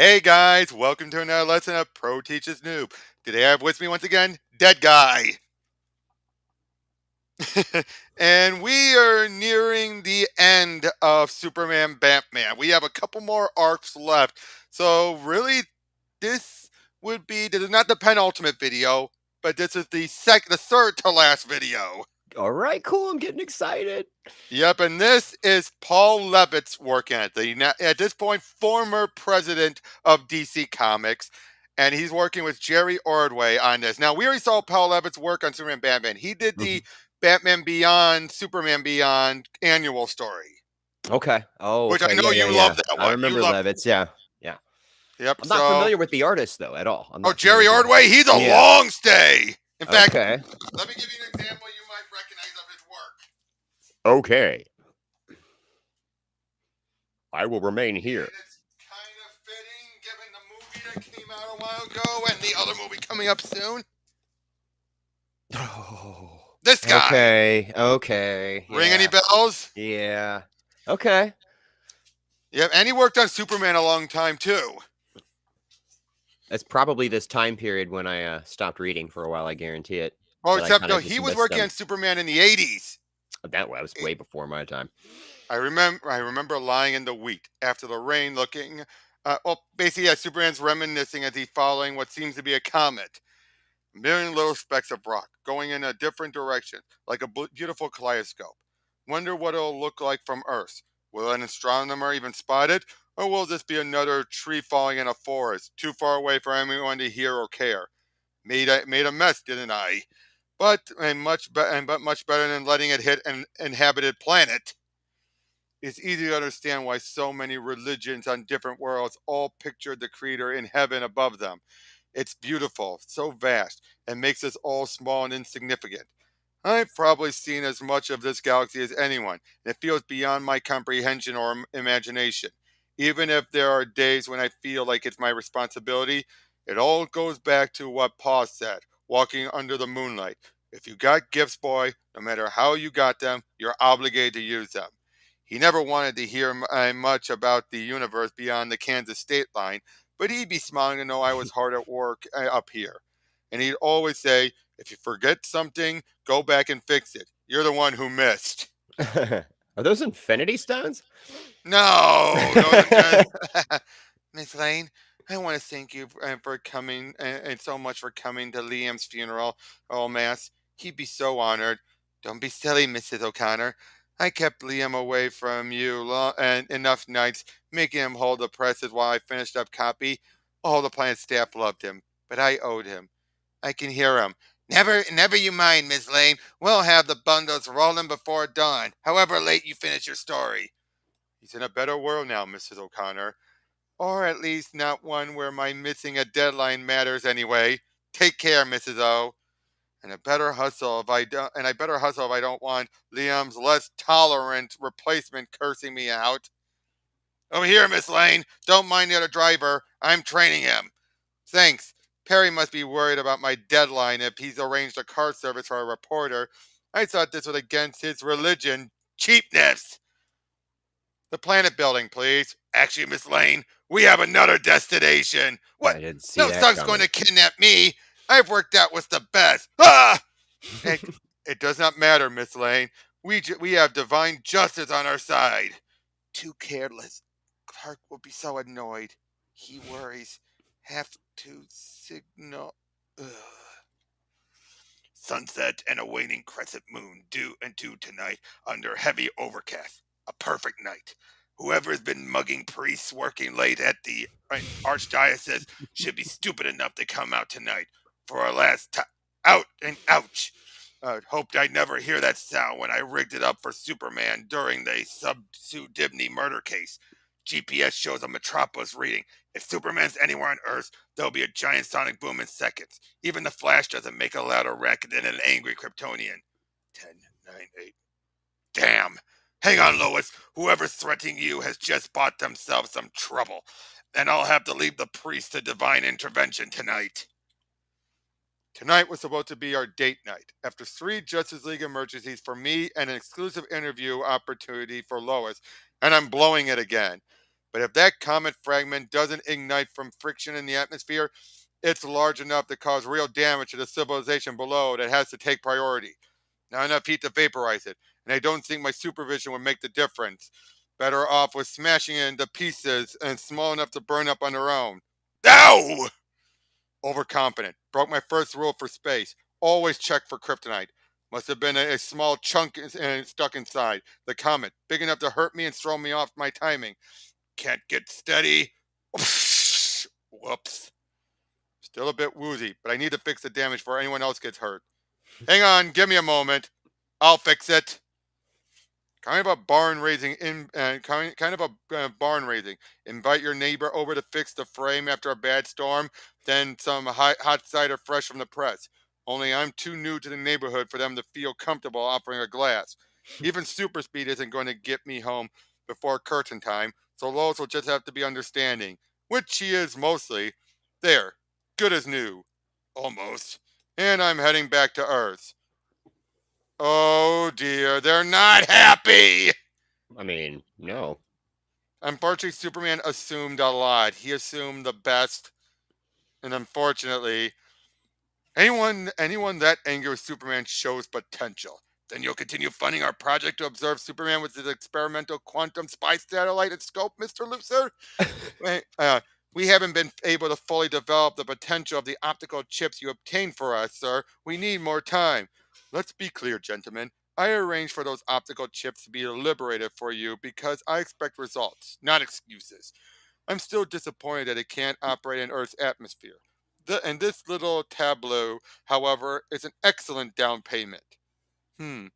Hey guys, welcome to another lesson of Pro Teaches Noob. Today I have with me once again, Dead Guy. And we are nearing the end of Superman Batman. We have a couple more arcs left. So really, this is not the penultimate video, but this is the third to last video. All right, cool. I'm getting excited. Yep, and this is Paul Levitz working at this point former president of DC Comics, and he's working with Jerry Ordway on this. Now we already saw Paul Levitz work on Superman Batman. He did the Mhm. Batman Beyond, Superman Beyond annual story, Okay. Oh, which I okay. know Yeah, yeah, you love yeah. that I one. You remember love, Levitz. Yeah, yeah. yep. I'm not So, familiar with the artist though at all. I'm oh, not familiar Jerry with the artist. Ordway, he's a Yeah. long stay. In fact, Okay. let me give you an example you might recognize of his work. Okay. I will remain here. And it's kind of fitting given the movie that came out a while ago and the other movie coming up soon. Oh. This guy. Okay. Okay. Ring any Yeah. bells? Yeah. Okay. Yep, and he worked on Superman a long time too. That's probably this time period when I stopped reading for a while. I guarantee it. Well, That I except kind no, of he just was missed working them. on Superman in the 80s. That was way before my time. I remember lying in the wheat after the rain looking basically yeah, Superman's reminiscing as he's following what seems to be a comet. A million little specks of rock going in a different direction, like a beautiful kaleidoscope. Wonder what it'll look like from Earth. Will an astronomer even spot it? Or will this be another tree falling in a forest, too far away for anyone to hear or care? Made a mess, didn't I? But much better than letting it hit an inhabited planet. It's easy to understand why so many religions on different worlds all picture the creator in heaven above them. It's beautiful, so vast, and makes us all small and insignificant. I've probably seen as much of this galaxy as anyone, and it feels beyond my comprehension or imagination. Even if there are days when I feel like it's my responsibility, it all goes back to what Paul said, walking under the moonlight. If you got gifts, boy, no matter how you got them, you're obligated to use them. He never wanted to hear much about the universe beyond the Kansas state line, but he'd be smiling to know I was hard at work up here. And he'd always say, if you forget something, go back and fix it. You're the one who missed. Are those Infinity Stones? No, no, Miss Lane, I want to thank you for coming and so much for coming to Liam's funeral. Oh, Mass, he'd be so honored. Don't be silly, Mrs. O'Connor. I kept Liam away from you and enough nights, making him hold the presses while I finished up copy. All the plant staff loved him, but I owed him. I can hear him. Never you mind, Miss Lane. We'll have the bundles rolling before dawn, however late you finish your story. He's in a better world now, Mrs. O'Connor. Or at least not one where my missing a deadline matters anyway. Take care, Mrs. O. I better hustle if I don't want Liam's less tolerant replacement cursing me out. Over here, Miss Lane. Don't mind the other driver. I'm training him. Thanks. Perry must be worried about my deadline if he's arranged a car service for a reporter. I thought this was against his religion. Cheapness. The planet building, please. Actually, Miss Lane, we have another destination. What? I didn't see No that thug's going coming. to kidnap me. I've worked out what's the best. Ah! It, it does not matter, Miss Lane. We have divine justice on our side. Too careless. Clark will be so annoyed. He worries. Have to signal. Ugh. Sunset and a waning crescent moon due tonight under heavy overcast. A perfect night. Whoever has been mugging priests working late at the archdiocese should be stupid enough to come out tonight for our last time. Out and ouch. Hoped I'd never hear that sound when I rigged it up for Superman during the Sub-Sue-Dibney murder case. GPS shows a Metropolis reading. If Superman's anywhere on Earth, there'll be a giant sonic boom in seconds. Even the Flash doesn't make a louder racket than an angry Kryptonian. 10, 9, 8. Damn. Hang on, Lois. Whoever's threatening you has just bought themselves some trouble. And I'll have to leave the priest to divine intervention tonight. Tonight was supposed to be our date night. After 3 Justice League emergencies for me and an exclusive interview opportunity for Lois, and I'm blowing it again. But if that comet fragment doesn't ignite from friction in the atmosphere, it's large enough to cause real damage to the civilization below that has to take priority. Not enough heat to vaporize it, and I don't think my supervision would make the difference. Better off with smashing it into pieces and small enough to burn up on their own. Ow! Overconfident. Broke my first rule for space. Always check for kryptonite. Must have been a small chunk stuck inside. The comet, big enough to hurt me and throw me off my timing. Can't get steady. Whoops. Still a bit woozy, but I need to fix the damage before anyone else gets hurt. Hang on, give me a moment. I'll fix it. Kind of a barn raising kind of a barn raising. Invite your neighbor over to fix the frame after a bad storm, then some hot cider fresh from the press. Only I'm too new to the neighborhood for them to feel comfortable offering a glass. Even super speed isn't going to get me home before curtain time, so Lois will just have to be understanding, which she is mostly. There, good as new, almost. And I'm heading back to Earth. Oh dear, they're not happy! I mean, no. Unfortunately, Superman assumed a lot. He assumed the best, and unfortunately, anyone that angry with Superman shows potential. Then you'll continue funding our project to observe Superman with his experimental quantum spy satellite and scope, Mr. Luthor? Wait, we haven't been able to fully develop the potential of the optical chips you obtained for us, sir. We need more time. Let's be clear, gentlemen. I arranged for those optical chips to be liberated for you because I expect results, not excuses. I'm still disappointed that it can't operate in Earth's atmosphere. And this little tableau, however, is an excellent down payment. Hmm.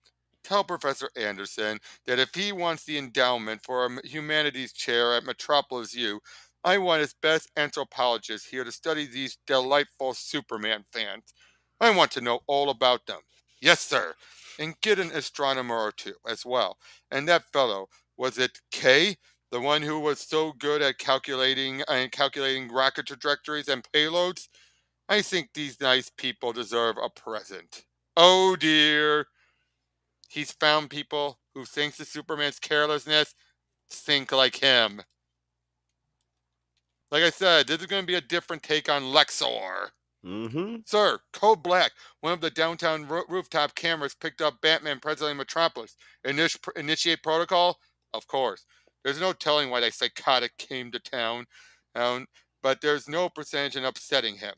Tell Professor Anderson that if he wants the endowment for a humanities chair at Metropolis U, I want his best anthropologist here to study these delightful Superman fans. I want to know all about them. Yes, sir. And get an astronomer or two as well. And that fellow, was it K? The one who was so good at calculating rocket trajectories and payloads? I think these nice people deserve a present. Oh dear. He's found people who, thanks to Superman's carelessness, think like him. Like I said, this is going to be a different take on Lexor. Mm-hmm. Sir, Code Black, one of the downtown rooftop cameras picked up Batman presenting Metropolis. Initiate protocol? Of course. There's no telling why that psychotic came to town, um, but there's no percentage in upsetting him.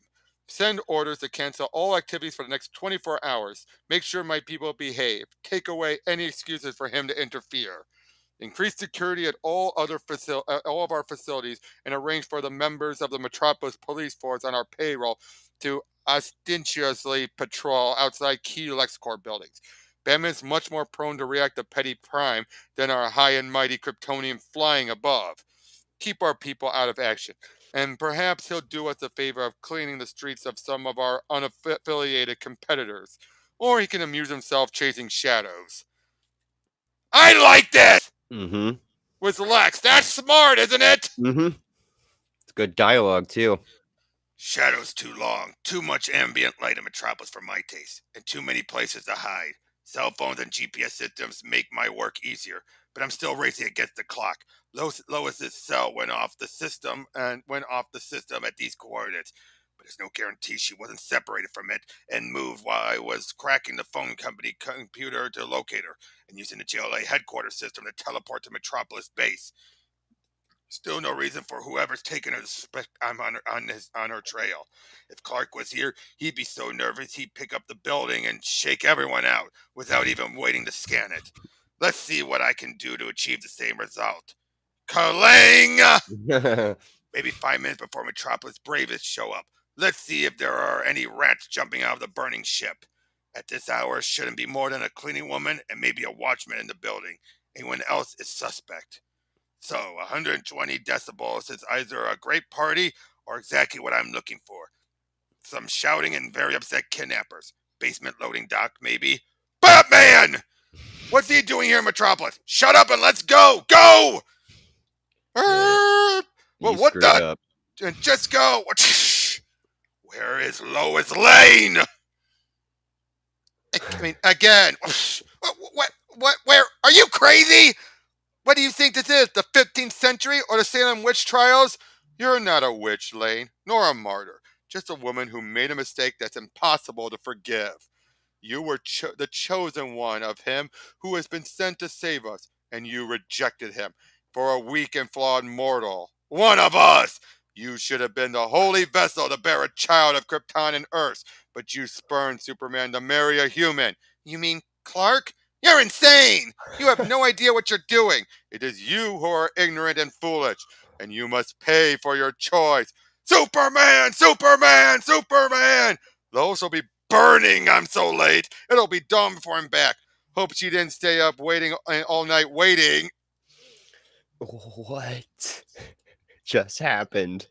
Send orders to cancel all activities for the next 24 hours. Make sure my people behave. Take away any excuses for him to interfere. Increase security at all of our facilities and arrange for the members of the Metropolis Police Force on our payroll to ostentatiously patrol outside key LexCorp buildings. Batman's much more prone to react to petty crime than our high and mighty Kryptonian flying above. Keep our people out of action, and perhaps he'll do us a favor of cleaning the streets of some of our unaffiliated competitors. Or he can amuse himself chasing shadows. I like this! Mm-hmm. With Lex. That's smart, isn't it? Mm-hmm. It's good dialogue too. Shadow's too long, too much ambient light in Metropolis for my taste, and too many places to hide. Cell phones and GPS systems make my work easier, but I'm still racing against the clock. Lois's cell went off the system at these coordinates, but there's no guarantee she wasn't separated from it and moved while I was cracking the phone company computer to locate her and using the JLA headquarters system to teleport to Metropolis base. Still no reason for whoever's taking her to suspect I'm on her trail. If Clark was here, he'd be so nervous he'd pick up the building and shake everyone out without even waiting to scan it. Let's see what I can do to achieve the same result. Kalang! Maybe 5 minutes before Metropolis Bravest show up. Let's see if there are any rats jumping out of the burning ship. At this hour, shouldn't be more than a cleaning woman and maybe a watchman in the building. Anyone else is suspect. So, 120 decibels is either a great party or exactly what I'm looking for. Some shouting and very upset kidnappers. Basement loading dock, maybe. Batman! What's he doing here in Metropolis? Shut up and let's go! Go! Yeah, Well, you what screwed the? up. Just go! Where is Lois Lane? I mean, again. What? Where? Are you crazy? What do you think this is, the 15th century or the Salem witch trials? You're not a witch, Lane, nor a martyr. Just a woman who made a mistake that's impossible to forgive. You were the chosen one of him who has been sent to save us, and you rejected him for a weak and flawed mortal. One of us! You should have been the holy vessel to bear a child of Krypton and Earth, but you spurned Superman to marry a human. You mean Clark? You're insane! You have no idea what you're doing. It is you who are ignorant and foolish, and you must pay for your choice. Superman! Superman! Superman! Those will be burning. I'm so late. It'll be dawn before I'm back. Hope she didn't stay up waiting all night waiting. What just happened?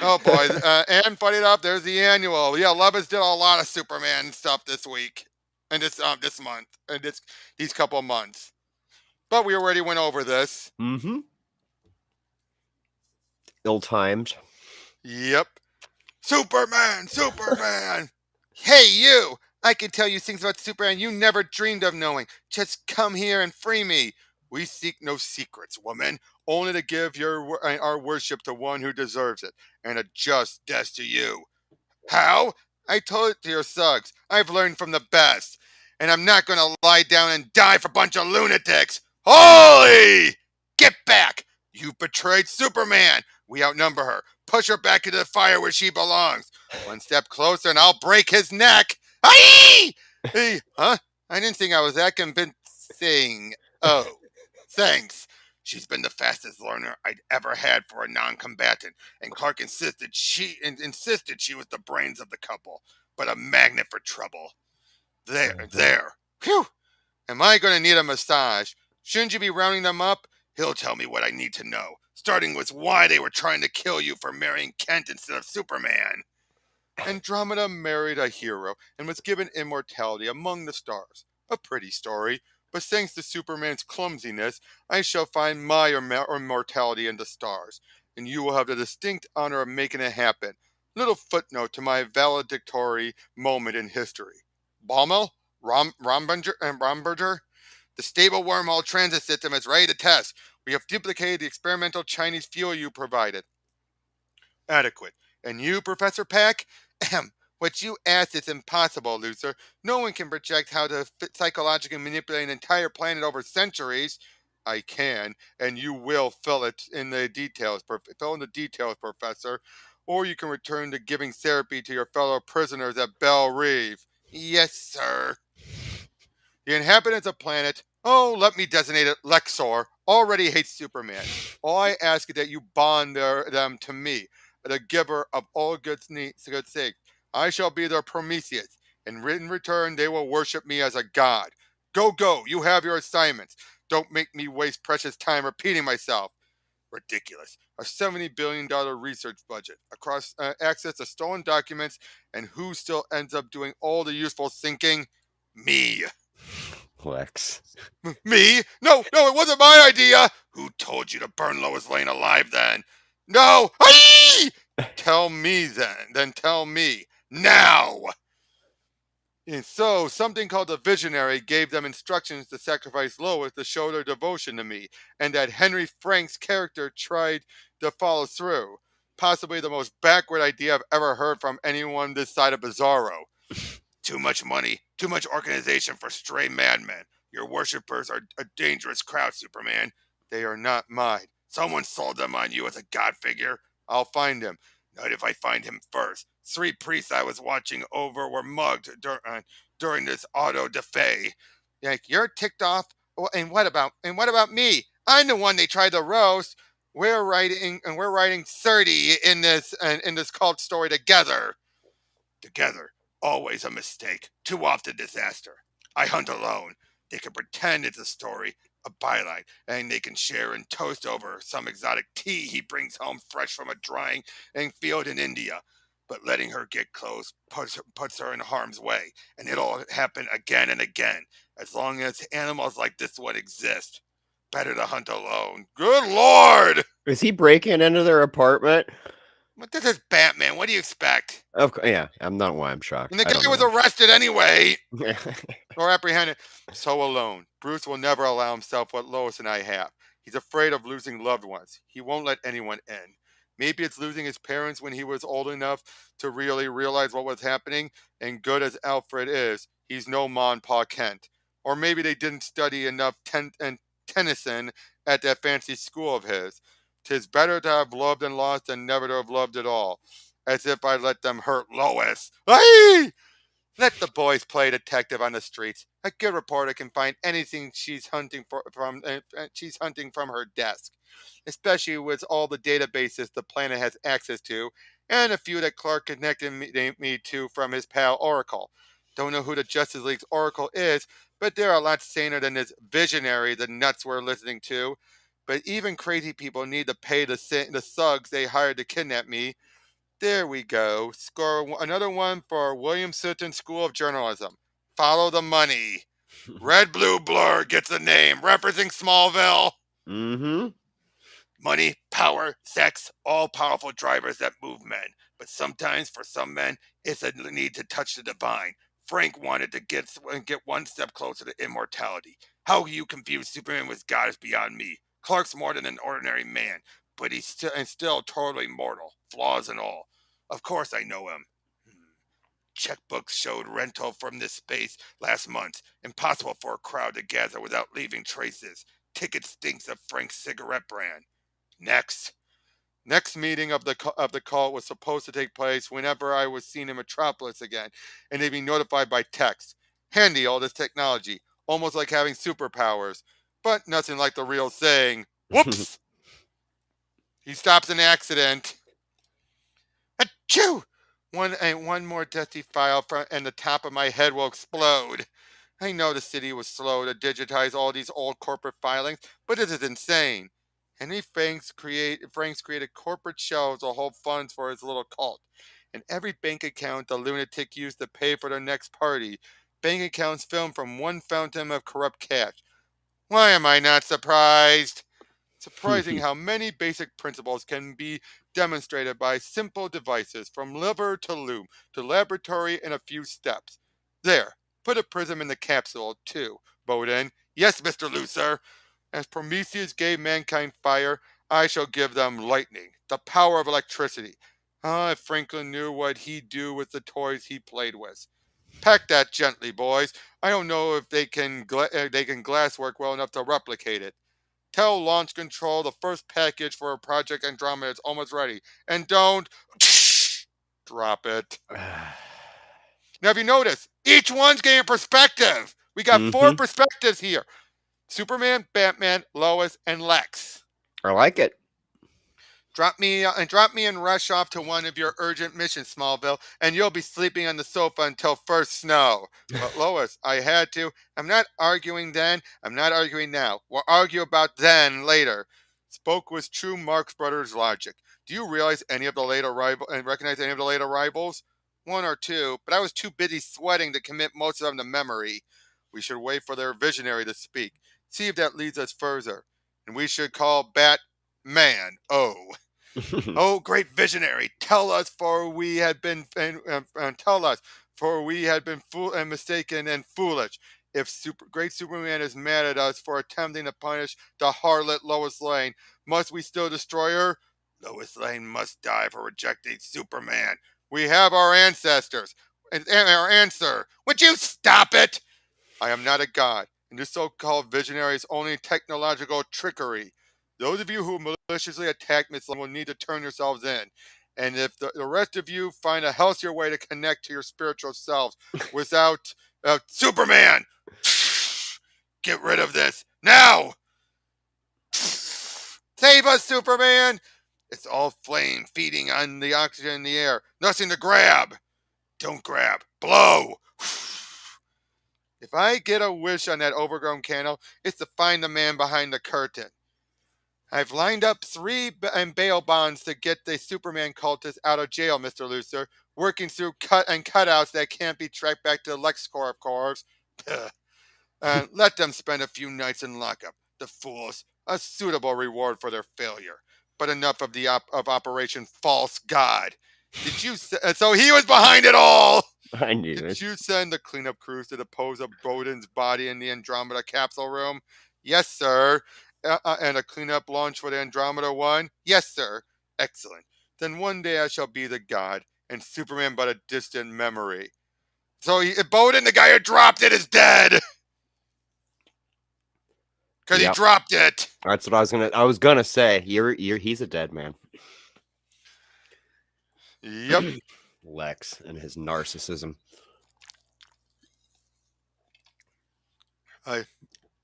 Oh boy, and funny enough, there's the annual. Yeah, Levitz did a lot of Superman stuff this week, and this month, and these couple of months. But we already went over this. Mm-hmm. Ill-timed. Yep. Superman, Superman. Hey, you! I can tell you things about Superman you never dreamed of knowing. Just come here and free me. We seek no secrets, woman, only to give our worship to one who deserves it, and a just death to you. How? I told it to your thugs. I've learned from the best. And I'm not going to lie down and die for a bunch of lunatics. Holy! Get back! You've betrayed Superman. We outnumber her. Push her back into the fire where she belongs. One step closer and I'll break his neck. Aye! Hey, huh? I didn't think I was that convincing. Oh, thanks. She's been the fastest learner I'd ever had for a non-combatant, and Clark insisted she was the brains of the couple, but a magnet for trouble. There. Phew! Am I going to need a massage? Shouldn't you be rounding them up? He'll tell me what I need to know, starting with why they were trying to kill you for marrying Kent instead of Superman. Andromeda married a hero and was given immortality among the stars. A pretty story, but thanks to Superman's clumsiness, I shall find my immortality in the stars, and you will have the distinct honor of making it happen. Little footnote to my valedictory moment in history. Baumel? Romberger? The stable wormhole transit system is ready to test. We have duplicated the experimental Chinese fuel you provided. Adequate. And you, Professor Pack? What you asked is impossible, Luthor. No one can project how to psychologically manipulate an entire planet over centuries. I can, and you will fill in the details, Professor. Or you can return to giving therapy to your fellow prisoners at Belle Reve. Yes, sir. The inhabitants of planet, let me designate it Lexor, already hates Superman. All I ask is that you bond them to me, the giver of all good things. I shall be their Prometheus, and in return they will worship me as a god. Go, you have your assignments. Don't make me waste precious time repeating myself. Ridiculous. A $70 billion research budget, across access to stolen documents, and who still ends up doing all the useful thinking? Me. Lex. Me? No, it wasn't my idea. Who told you to burn Lois Lane alive then? No. Aye! Tell me then tell me. Now! And so, something called the Visionary gave them instructions to sacrifice Lois to show their devotion to me, and that Henry Frank's character tried to follow through. Possibly the most backward idea I've ever heard from anyone this side of Bizarro. Too much money, too much organization for stray madmen. Your worshippers are a dangerous crowd, Superman. They are not mine. Someone sold them on you as a god figure. I'll find him. Not if I find him first. 3 priests I was watching over were mugged during this auto da fe. Like, you're ticked off. And what about me? I'm the one they tried to roast. We're writing 30 in this cult story together. Together. Always a mistake. Too often disaster. I hunt alone. They can pretend it's a story, a byline, and they can share and toast over some exotic tea he brings home fresh from a drying field in India. But letting her get close puts her in harm's way, and it'll happen again and again, as long as animals like this one exist. Better to hunt alone. Good Lord! Is he breaking into their apartment? But this is Batman. What do you expect? Of course, yeah. I'm not why I'm And shocked. the I don't guy know was why. arrested anyway, or apprehended. So alone. Bruce will never allow himself what Lois and I have. He's afraid of losing loved ones. He won't let anyone in. Maybe it's losing his parents when he was old enough to really realize what was happening. And good as Alfred is, he's no Mon Pa Kent. Or maybe they didn't study enough Tennyson at that fancy school of his. 'Tis better to have loved and lost than never to have loved at all. As if I let them hurt Lois. Aye! Let the boys play detective on the streets. A good reporter can find anything she's hunting from her desk, especially with all the databases the planet has access to, and a few that Clark connected me to from his pal Oracle. Don't know who the Justice League's Oracle is, but they're a lot saner than this visionary the nuts we're listening to. But even crazy people need to pay the thugs they hired to kidnap me. There we go. Score another one for William Sutton School of Journalism. Follow the money. Red Blue Blur gets a name referencing Smallville. Mm-hmm. Money, power, sex, all powerful drivers that move men. But sometimes, for some men, it's a need to touch the divine. Frank wanted to get one step closer to immortality. How you confuse Superman with God is beyond me. Clark's more than an ordinary man, but he's still totally mortal, flaws and all. Of course I know him. Checkbooks showed rental from this space last month. Impossible for a crowd to gather without leaving traces. Ticket stinks of Frank's cigarette brand. Next. Next meeting of the cult was supposed to take place whenever I was seen in Metropolis again, and they'd be notified by text. Handy, all this technology, almost like having superpowers, but nothing like the real saying, "Whoops!" He stops an accident. Achoo! One more dusty file and the top of my head will explode. I know the city was slow to digitize all these old corporate filings, but this is insane. Henry Franks created corporate shelves to hold funds for his little cult. And every bank account the lunatic used to pay for their next party, bank accounts filmed from one fountain of corrupt cash. Why am I not surprised? Surprising how many basic principles can be demonstrated by simple devices from liver to loom to laboratory in a few steps. There, put a prism in the capsule, too, Bowden. Yes, Mr. Luthor. As Prometheus gave mankind fire, I shall give them lightning, the power of electricity. Ah, if Franklin knew what he'd do with the toys he played with. Pack that gently, boys. I don't know if they can glasswork well enough to replicate it. Tell Launch Control the first package for Project Andromeda is almost ready. And don't drop it. Now, if you notice, each one's getting a perspective. We got four Mm-hmm. perspectives here: Superman, Batman, Lois, and Lex. I like it. Drop me and rush off to one of your urgent missions, Smallville, and you'll be sleeping on the sofa until first snow. But Lois, I had to. I'm not arguing then. I'm not arguing now. We'll argue about then later. Spoke with true Marx Brothers logic. Do you realize any of the late arrival and recognize any of the late arrivals? One or two, but I was too busy sweating to commit most of them to memory. We should wait for their visionary to speak. See if that leads us further. And we should call Batman. Oh. Oh, great visionary, tell us, for we had been tell us, for we had been mistaken and foolish. If great Superman is mad at us for attempting to punish the harlot Lois Lane, must we still destroy her? Lois Lane must die for rejecting Superman. We have our ancestors and our answer. Would you stop it? I am not a god, and this so-called visionary is only technological trickery. Those of you who maliciously attack Miss Lane will need to turn yourselves in. And if the rest of you find a healthier way to connect to your spiritual selves without Superman, get rid of this now. Save us, Superman! It's all flame feeding on the oxygen in the air. Nothing to grab. Don't grab. Blow. If I get a wish on that overgrown candle, it's to find the man behind the curtain. I've lined up three bail bonds to get the Superman cultists out of jail, Mr. Luthor, working through cutouts that can't be tracked back to the LexCorp of course. And let them spend a few nights in lockup. The fools, a suitable reward for their failure. But enough of of Operation False God. So he was behind it all. I knew Did it. you send the cleanup crews to dispose of Bowden's body in the Andromeda capsule room? Yes, sir. And a cleanup launch for the Andromeda 1? Yes, sir. Excellent. Then one day I shall be the god, and Superman but a distant memory. So Bowden, the guy who dropped it, is dead! Because he Yep. dropped it! That's what I was gonna say. He's a dead man. Yep. Lex and his narcissism. I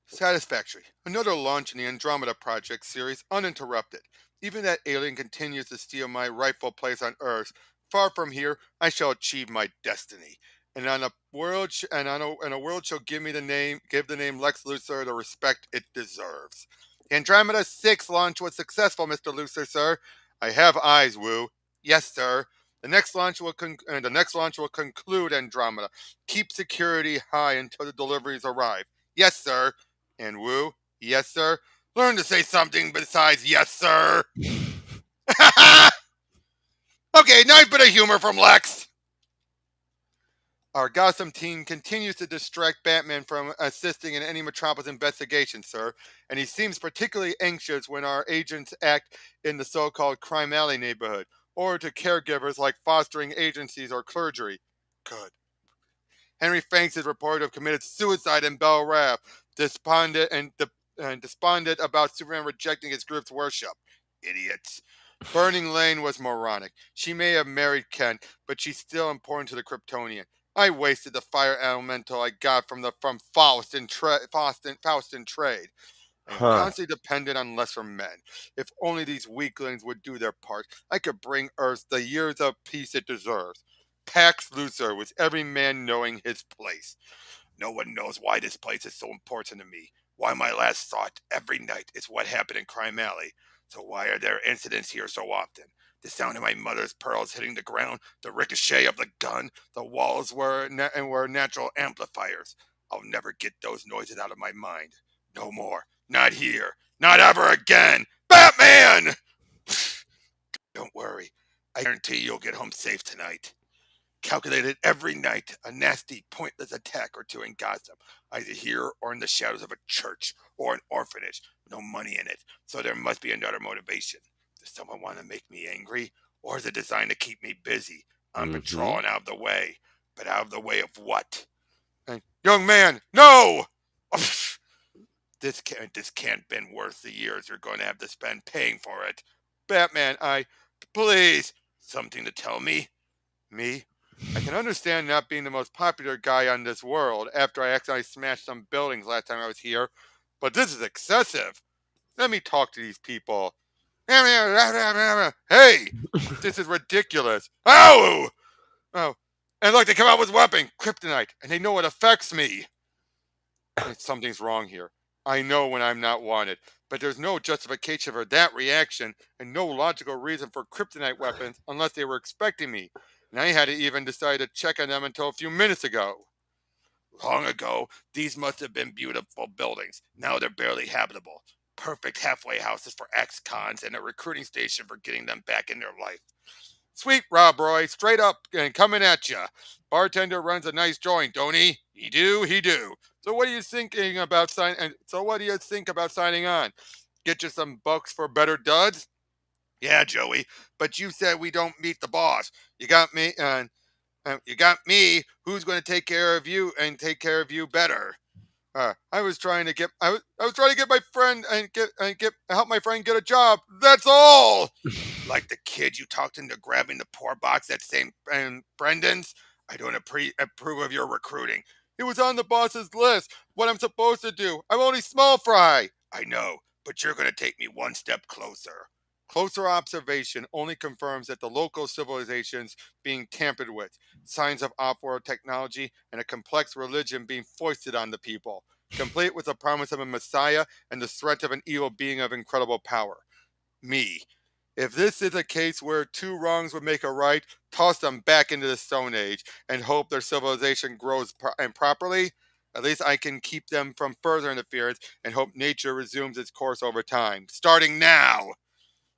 Satisfactory. Another launch in the Andromeda Project series, uninterrupted. Even that alien continues to steal my rightful place on Earth. Far from here, I shall achieve my destiny, and on a world and a world shall give the name Lex Luthor the respect it deserves. The Andromeda 6 launch was successful, Mr. Luthor, sir. I have eyes, Wu. Yes, sir. The next launch will conclude Andromeda. Keep security high until the deliveries arrive. Yes, sir. And Wu, yes, sir. Learn to say something besides yes, sir. Okay, nice bit of humor from Lex. Our Gotham team continues to distract Batman from assisting in any Metropolis investigation, sir, and he seems particularly anxious when our agents act in the so-called Crime Alley neighborhood, or to caregivers like fostering agencies or clergy. Good. Henry Fanks is reported to have committed suicide in Bell Rav, despondent about Superman rejecting his group's worship. Idiots. Burning Lane was moronic. She may have married Kent, but she's still important to the Kryptonian. I wasted the fire elemental I got from Faust in trade. I am Huh. constantly dependent on lesser men. If only these weaklings would do their part, I could bring Earth the years of peace it deserves. Pax Luthor, with every man knowing his place. No one knows why this place is so important to me. Why my last thought every night is what happened in Crime Alley. So why are there incidents here so often? The sound of my mother's pearls hitting the ground, the ricochet of the gun, the walls were natural amplifiers. I'll never get those noises out of my mind. No more. Not here. Not ever again. Batman! Don't worry. I guarantee you'll get home safe tonight. Calculated every night a nasty, pointless attack or two in Gotham, either here or in the shadows of a church or an orphanage. No money in it, so there must be another motivation. Does someone want to make me angry, or is it designed to keep me busy? I'm Mm-hmm. patrolling out of the way, but out of the way of what? And, young man, no! This can't been worth the years you're going to have to spend paying for it. Batman, please, something to tell me? Me? I can understand not being the most popular guy on this world after I accidentally smashed some buildings last time I was here, but this is excessive. Let me talk to these people. Hey, this is ridiculous. Oh! Oh, and look, they come out with weapon, kryptonite, and they know it affects me. Something's wrong here. I know when I'm not wanted, but there's no justification for that reaction and no logical reason for kryptonite weapons unless they were expecting me. And I hadn't even decided to check on them until a few minutes ago. Long ago, these must have been beautiful buildings. Now they're barely habitable. Perfect halfway houses for ex-cons and a recruiting station for getting them back in their life. Sweet Rob Roy, straight up and coming at ya. Bartender runs a nice joint, don't he? He do, he do. So what are you thinking about signing? So what do you think about signing on? Get you some bucks for better duds? Yeah, Joey. But you said we don't meet the boss. You got me. You got me. Who's going to take care of you and take care of you better? I was trying to get my friend and get help my friend get a job. That's all. Like the kid you talked into grabbing the poor box at St. Brendan's? I don't approve of your recruiting. It was on the boss's list. What I'm supposed to do. I'm only small fry. I know, but you're going to take me one step closer. Closer observation only confirms that the local civilizations being tampered with, signs of off-world technology, and a complex religion being foisted on the people, complete with the promise of a messiah and the threat of an evil being of incredible power. Me. If this is a case where two wrongs would make a right, toss them back into the Stone Age and hope their civilization grows improperly. At least I can keep them from further interference and hope nature resumes its course over time. Starting now!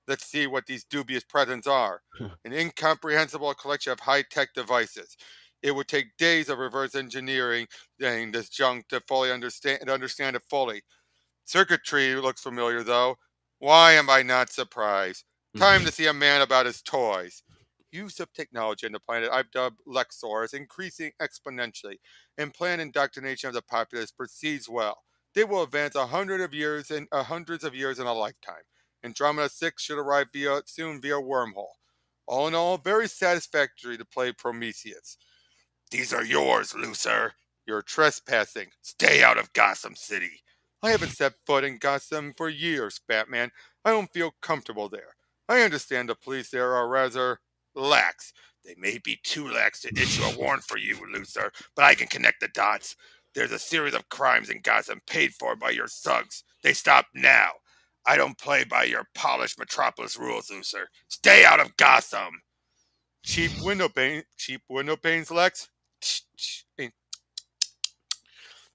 Let's see what these dubious presents are. An incomprehensible collection of high-tech devices. It would take days of reverse engineering this junk to fully understand it fully. Circuitry looks familiar, though. Why am I not surprised? Time to see a man about his toys. Use of technology on the planet I've dubbed Lexor is increasing exponentially, and planned indoctrination of the populace proceeds well. They will advance hundreds of years in a lifetime. Andromeda 6 should arrive soon via wormhole. All in all, very satisfactory to play Prometheus. These are yours, Luthor. You're trespassing. Stay out of Gotham City. I haven't set foot in Gotham for years, Batman. I don't feel comfortable there. I understand the police there are rather lax. They may be too lax to issue a warrant for you, Luthor, but I can connect the dots. There's a series of crimes in Gotham paid for by your thugs. They stop now. I don't play by your polished metropolis rules, Luthor. Stay out of Gotham. Cheap window panes, Lex.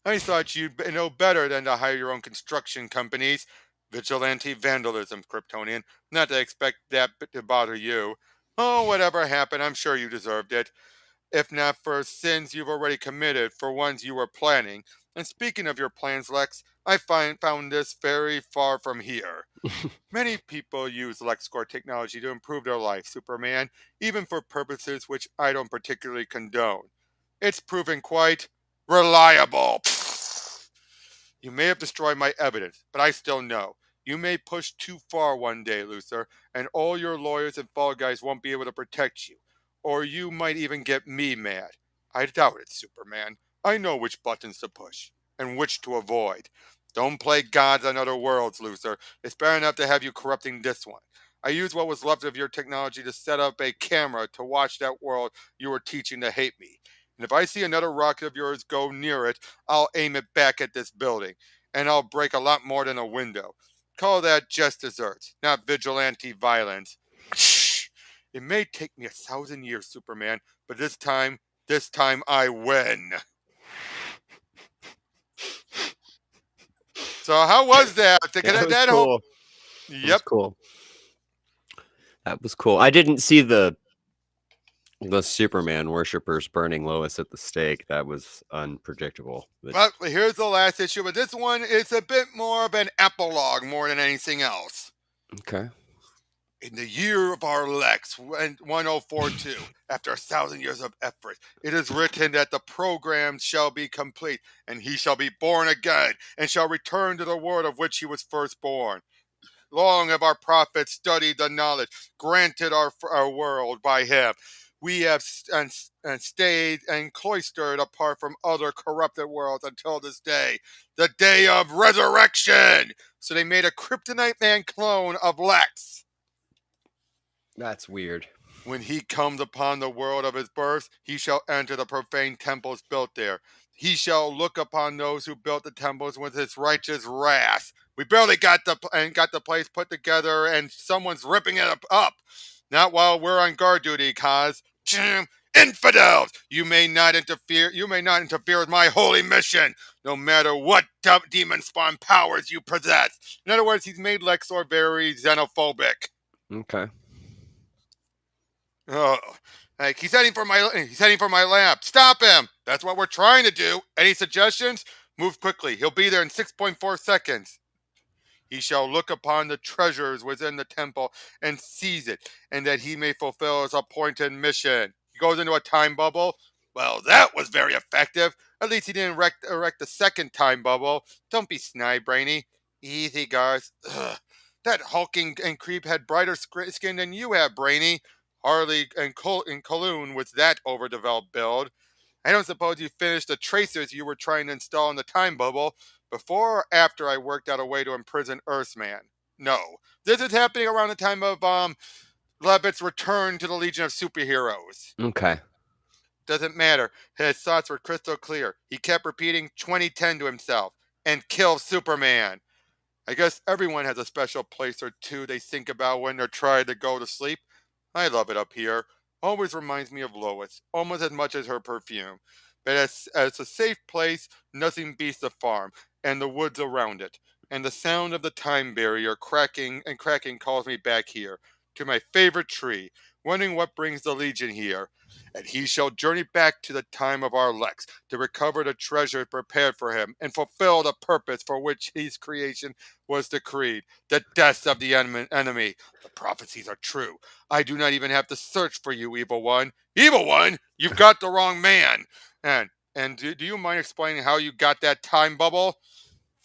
I thought you'd know better than to hire your own construction companies. Vigilante vandalism, Kryptonian. Not to expect that to bother you. Oh, whatever happened, I'm sure you deserved it. If not for sins you've already committed, for ones you were planning. And speaking of your plans, Lex, I found this very far from here. Many people use LexCore technology to improve their life, Superman, even for purposes which I don't particularly condone. It's proven quite reliable. You may have destroyed my evidence, but I still know. You may push too far one day, Luthor, and all your lawyers and fall guys won't be able to protect you. Or you might even get me mad. I doubt it, Superman. I know which buttons to push and which to avoid. Don't play gods on other worlds, Luthor. It's bad enough to have you corrupting this one. I used what was left of your technology to set up a camera to watch that world you were teaching to hate me. And if I see another rocket of yours go near it, I'll aim it back at this building. And I'll break a lot more than a window. Call that just desserts, not vigilante violence. It may take me 1,000 years, Superman, but this time I win. So how was that? That was That whole cool. That was Yep. cool. That was cool. I didn't see the Superman worshippers burning Lois at the stake. That was unpredictable. But Well, here's the last issue, but this one is a bit more of an epilogue more than anything else. okay. In the year of our Lex 1042, after 1,000 years of effort, it is written that the program shall be complete, and he shall be born again, and shall return to the world of which he was first born. Long have our prophets studied the knowledge granted our world by him. We have stayed and cloistered apart from other corrupted worlds until this day, the day of resurrection. So they made a kryptonite man clone of Lex. That's weird. When he comes upon the world of his birth, he shall enter the profane temples built there. He shall look upon those who built the temples with his righteous wrath. We barely got the place put together, and someone's ripping it up. Not while we're on guard duty, cause infidels! You may not interfere. You may not interfere with my holy mission, no matter what demon spawn powers you possess. In other words, he's made Lexor very xenophobic. Okay. Oh, like he's heading for my lab. Stop him! That's what we're trying to do. Any suggestions? Move quickly. He'll be there in 6.4 seconds. He shall look upon the treasures within the temple and seize it, and that he may fulfill his appointed mission. He goes into a time bubble. Well, that was very effective. At least he didn't erect the second time bubble. Don't be snide, Brainy. Easy, Garth. Ugh. That hulking and creep had brighter skin than you have, Brainy. Harley and Cologne with that overdeveloped build. I don't suppose you finished the tracers you were trying to install in the time bubble before or after I worked out a way to imprison Earthman. No. This is happening around the time of Levitz's return to the Legion of Superheroes. Okay. Doesn't matter. His thoughts were crystal clear. He kept repeating 2010 to himself and kill Superman. I guess everyone has a special place or two they think about when they're trying to go to sleep. I love it up here. Always reminds me of Lois, almost as much as her perfume. But as a safe place, nothing beats the farm and the woods around it. and the sound of the time barrier cracking calls me back here, to my favorite tree, wondering what brings the Legion here. And he shall journey back to the time of our Lex, to recover the treasure prepared for him, and fulfill the purpose for which his creation was decreed, the death of the enemy. The prophecies are true. I do not even have to search for you, evil one. Evil one? You've got the wrong man. And do you mind explaining how you got that time bubble?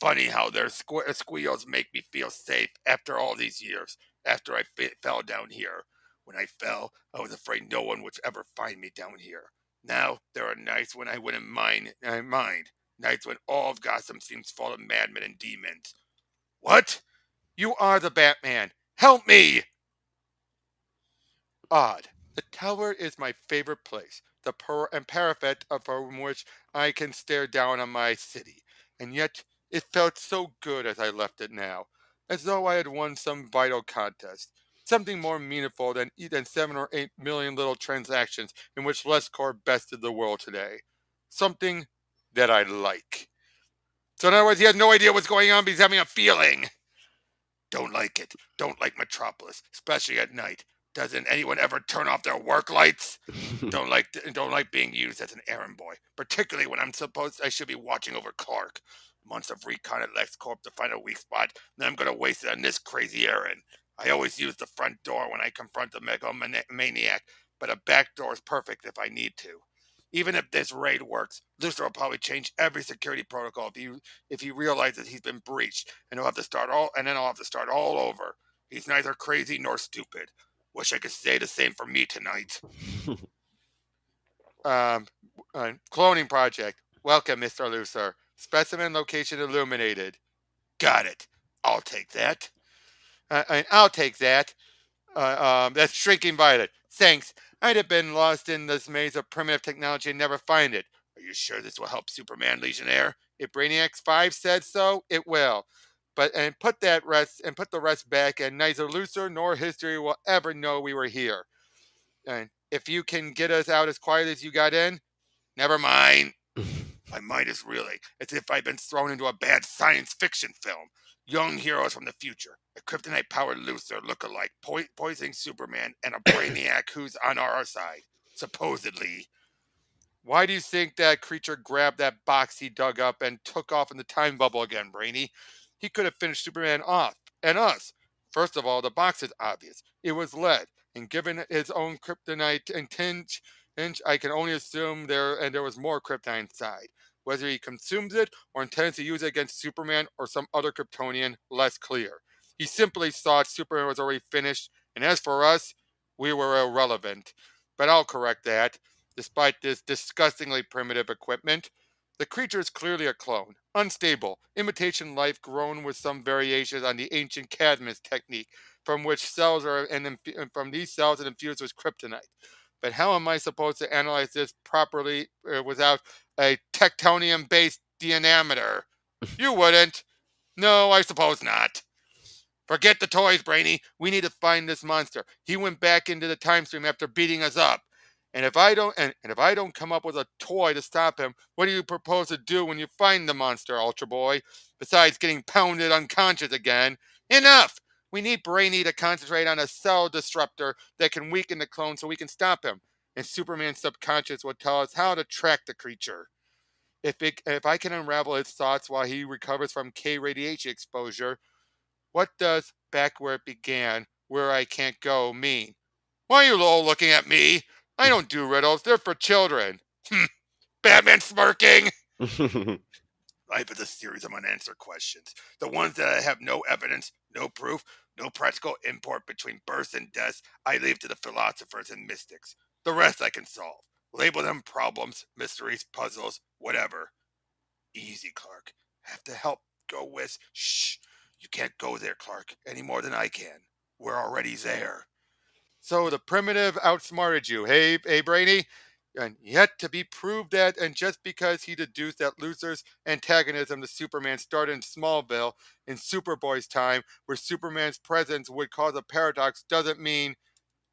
Funny how their squeals make me feel safe after all these years, after I fell down here. When I fell, I was afraid no one would ever find me down here. Now, there are nights when I wouldn't mind. Nights when all of Gotham seems full of madmen and demons. What? You are the Batman. Help me! Odd. The tower is my favorite place, the parapet from which I can stare down on my city, and yet it felt so good as I left it now, as though I had won some vital contest, something more meaningful than 7 or 8 million little transactions in which LessCorp bested the world today. Something that I like. So in other words, he has no idea what's going on, but he's having a feeling. Don't like it. Don't like Metropolis, especially at night. Doesn't anyone ever turn off their work lights? Don't like being used as an errand boy, particularly when I should be watching over Clark. Months of recon at LexCorp to find a weak spot, then I'm gonna waste it on this crazy errand. I always use the front door when I confront the megalomaniac, but a back door is perfect if I need to. Even if this raid works, Luthor will probably change every security protocol if he realizes he's been breached, and then I'll have to start all over. He's neither crazy nor stupid. Wish I could say the same for me tonight. Um, Cloning project. Welcome, Mr. Luthor. Specimen location illuminated. Got it. I'll take that. I'll take that. That's shrinking violet. Thanks. I'd have been lost in this maze of primitive technology and never find it. Are you sure this will help Superman Legionnaire? If Brainiac 5 said so, it will. Put the rest back, and neither Luthor nor history will ever know we were here. And if you can get us out as quiet as you got in, never mind. My mind is reeling, as if I've been thrown into a bad science fiction film. Young heroes from the future, a kryptonite-powered Luthor look-alike, poisoning Superman, and a Brainiac who's on our side, supposedly. Why do you think that creature grabbed that box he dug up and took off in the time bubble again, Brainy? He could have finished Superman off, and us. First of all, the box is obvious. It was lead, and given his own kryptonite and tinge, I can only assume there was more kryptonite inside. Whether he consumes it or intends to use it against Superman or some other Kryptonian, less clear. He simply thought Superman was already finished, and as for us, we were irrelevant. But I'll correct that. Despite this disgustingly primitive equipment, the creature is clearly a clone, unstable, imitation life grown with some variations on the ancient Cadmus technique, from which from these cells are infused with kryptonite. But how am I supposed to analyze this properly without a tectonium-based dynamometer? You wouldn't. No, I suppose not. Forget the toys, Brainy. We need to find this monster. He went back into the time stream after beating us up. And if I don't come up with a toy to stop him, what do you propose to do when you find the monster, Ultra Boy? Besides getting pounded unconscious again. Enough! We need Brainy to concentrate on a cell disruptor that can weaken the clone so we can stop him. And Superman's subconscious will tell us how to track the creature. If I can unravel his thoughts while he recovers from K radiation exposure, what does back where it began, where I can't go mean? Why are you all looking at me? I don't do riddles. They're for children. Batman smirking. Life is a series of unanswered questions. The ones that have no evidence, no proof, no practical import between births and deaths, I leave to the philosophers and mystics. The rest I can solve. Label them problems, mysteries, puzzles, whatever. Easy, Clark. Have to help go with. Shh. You can't go there, Clark, any more than I can. We're already there. So the primitive outsmarted you, hey, Brainy? And yet to be proved that, and just because he deduced that Luthor's antagonism to Superman started in Smallville in Superboy's time, where Superman's presence would cause a paradox, doesn't mean,